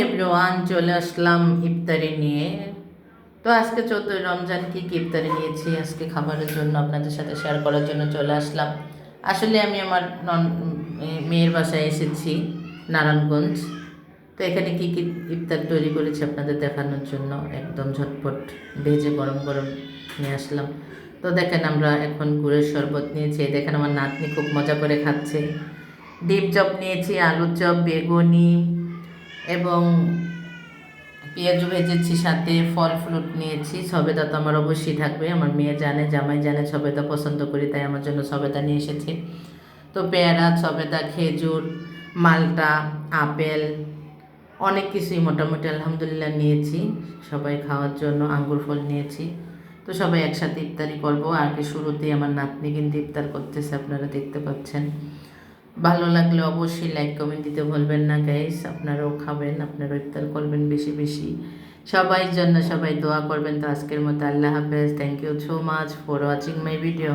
Everyone, চলে আসলাম ইফতারি নিয়ে। তো আজকে 14ই রমজান কি কি ইফতারি নিয়েছি আজকে খাবারের জন্য আপনাদের সাথে শেয়ার করার জন্য চলে আসলাম। আসলে আমি আমার মেয়ের বাসায় এসেছি নারায়ণগঞ্জ। তো এখানে কি কি ইফতার তৈরি করেছি আপনাদের দেখানোর জন্য একদম ঝটপট ভেজে গরম গরম নিয়ে আসলাম। তো দেখেন আমরা এখন গুড়ের শরবত নিয়েছি, দেখেন আমার নাতনি খুব মজা করে খাচ্ছে। ডিম চপ নিয়েছি, আলুর চপ, বেগুনি এবং পেঁয়াজ ভেজেছি, সাথে ফল ফ্রুট নিয়েছি। সবেদা তো আমার অবশ্যই থাকবে, আমার মেয়ে জানে, জামাই জানে সবেদা পছন্দ করি, তাই আমার জন্য সবেদা নিয়ে এসেছি। তো পেয়ারা, সবেদা, খেজুর, মালটা, আপেল, অনেক কিছুই মোটামুটি আলহামদুলিল্লাহ নিয়েছি সবাই খাওয়ার জন্য। আঙ্গুর ফল নিয়েছি। তো সবাই একসাথে ইফতারি করবো। আগে শুরুতেই আমার নাতনি কিন্তু ইফতার করতেছে, আপনারা দেখতে পাচ্ছেন। ভালো লাগলে অবশ্যই লাইক কমেন্ট দিতে ভুলবেন না গাইস। আপনারাও খাবেন, আপনারাও ইফতার করবেন বেশি বেশি। সবাই জন্য সবাই দোয়া করবেন। তো আজকের মতো আল্লাহ হাফেজ। Thank you so much for watching my video.